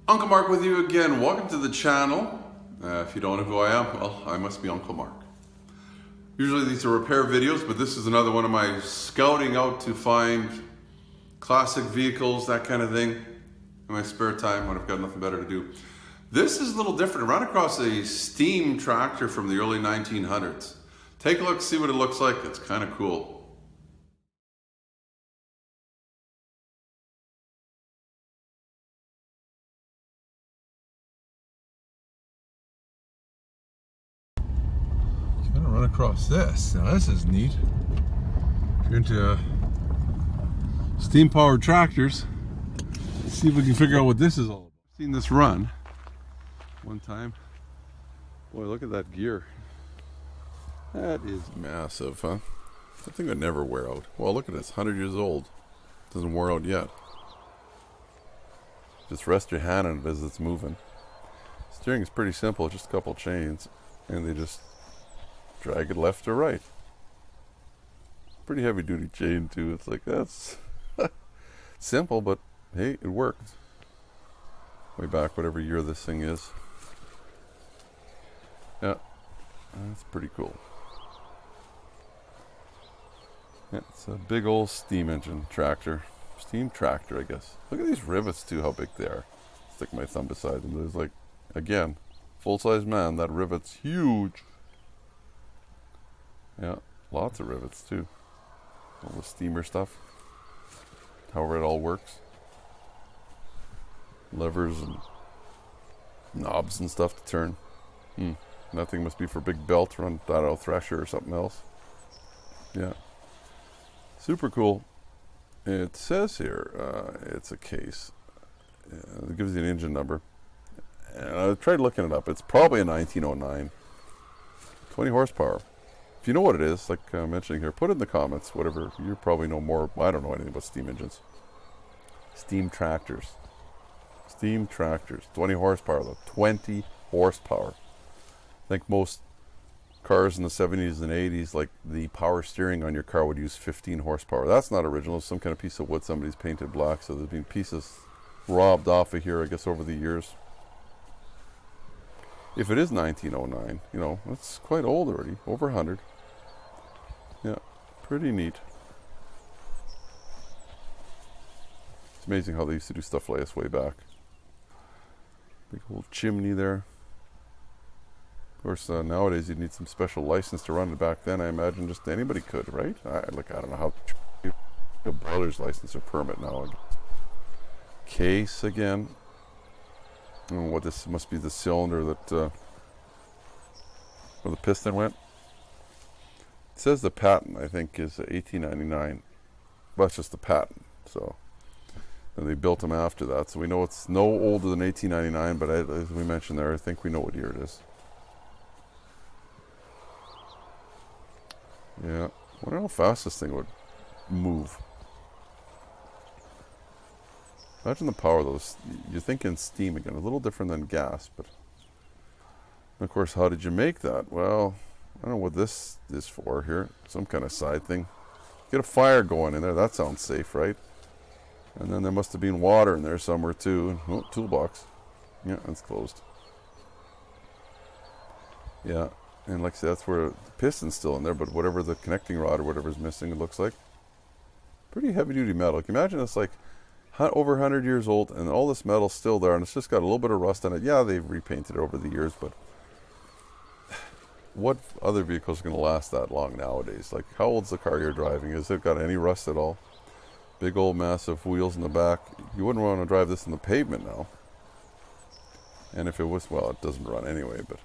Uncle Mark with you again. Welcome to the channel. If you don't know who I am, well, I must be Uncle Mark. Usually these are repair videos, but this is another one of my scouting out to find classic vehicles, that kind of thing, in my spare time when I've got nothing better to do. This is a little different. I ran across a steam tractor from the early 1900s. Take a look, see what it looks like. It's kind of cool. Gonna run across this. Now this is neat. If you're into steam powered tractors, let's see if we can figure out what this is all about. I've seen this run one time. Boy, look at that gear. That is massive, huh? That thing would never wear out. Well, look at this, 100 years old. Doesn't wear out yet. Just rest your hand on it as it's moving. Steering is pretty simple, just a couple chains, and they just drag it left or right. Pretty heavy duty chain too. It's like, that's simple, but hey, it worked. Way back, whatever year this thing is. Yeah, that's pretty cool. Yeah, it's a big old steam engine tractor. Steam tractor, I guess. Look at these rivets too, how big they are. Stick my thumb beside them. There's like, again, full-size man, that rivet's huge. Yeah, lots of rivets too. All the steamer stuff. However it all works. Levers and knobs and stuff to turn. That thing must be for big belt run, I don't know, thresher or something else. Yeah. Super cool. It says here, it's a case. It gives you an engine number. And I tried looking it up. It's probably a 1909. 20 horsepower. If you know what it is, like mentioning here, put it in the comments, whatever. You probably know more. I don't know anything about steam engines. Steam tractors. Steam tractors. 20 horsepower though. 20 horsepower. I think most cars in the 70s and 80s, like the power steering on your car would use 15 horsepower. That's not original. It's some kind of piece of wood somebody's painted black. So there's been pieces robbed off of here, I guess, over the years. If it is 1909, you know, it's quite old already. Over 100. Yeah, pretty neat. It's amazing how they used to do stuff like this way back. Big old chimney there. Of course, nowadays you'd need some special license to run it. Back then, I imagine just anybody could, right? I don't know how a boiler's license or permit now. Case again. I don't know what this must be, the cylinder that where the piston went. It says the patent, I think, is 1899. Well, that's just the patent. So, and they built them after that. So we know it's no older than 1899. But as we mentioned there, I think we know what year it is. Yeah, I wonder how fast this thing would move. Imagine the power of those. You're thinking steam again, a little different than gas, but of course, how did you make that? Well, I don't know what this is for here. Some kind of side thing. Get a fire going in there. That sounds safe, right? And then there must have been water in there somewhere too. Oh, toolbox. Yeah, that's closed. Yeah, and like I said, that's where the piston's still in there, but whatever the connecting rod or whatever's missing, it looks like. Pretty heavy-duty metal. Can you imagine it's like over 100 years old and all this metal's still there and it's just got a little bit of rust on it. Yeah, they've repainted it over the years, but what other vehicle's going to last that long nowadays? Like, how old's the car you're driving? Has it got any rust at all? Big old massive wheels in the back. You wouldn't want to drive this in the pavement now. And if it was, well, it doesn't run anyway, but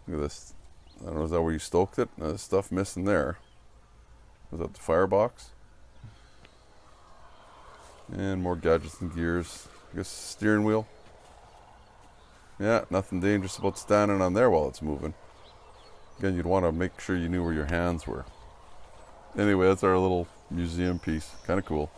look at this. I don't know, is that where you stoked it? There's stuff missing there. Was that the firebox? And more gadgets and gears. I guess steering wheel. Yeah, nothing dangerous about standing on there while it's moving. Again, you'd want to make sure you knew where your hands were. Anyway, that's our little museum piece. Kind of cool.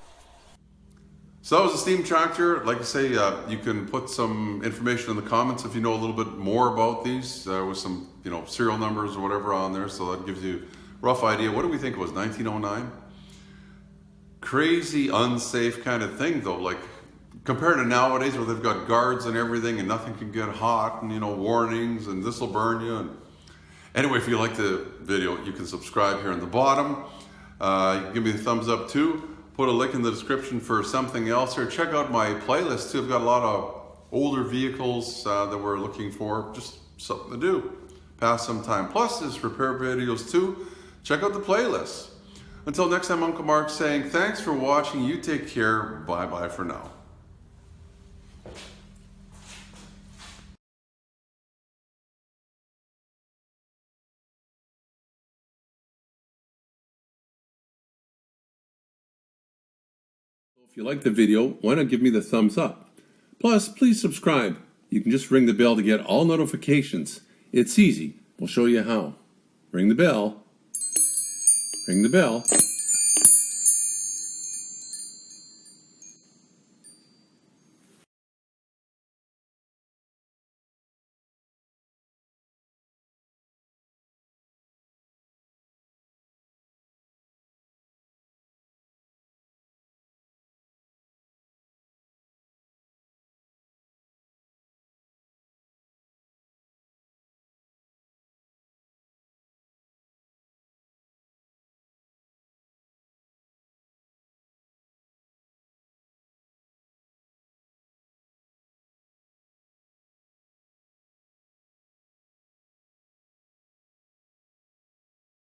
So that was a steam tractor. Like I say, you can put some information in the comments if you know a little bit more about these, with some, serial numbers or whatever on there. So that gives you a rough idea. What do we think it was, 1909? Crazy, unsafe kind of thing though. Like, Compared to nowadays where they've got guards and everything and nothing can get hot and, you know, warnings and this will burn you. And anyway, if you like the video, you can subscribe here in the bottom. You can give me a thumbs up too. Put a link in the description for something else here. Check out my playlist too. I've got a lot of older vehicles that we're looking for. Just something to do. Pass some time. Plus there's repair videos too. Check out the playlist. Until next time, Uncle Mark saying thanks for watching. You take care. Bye-bye for now. If you like the video, why not give me the thumbs up? Plus, please subscribe. You can just ring the bell to get all notifications. It's easy. We'll show you how. Ring the bell. Ring the bell.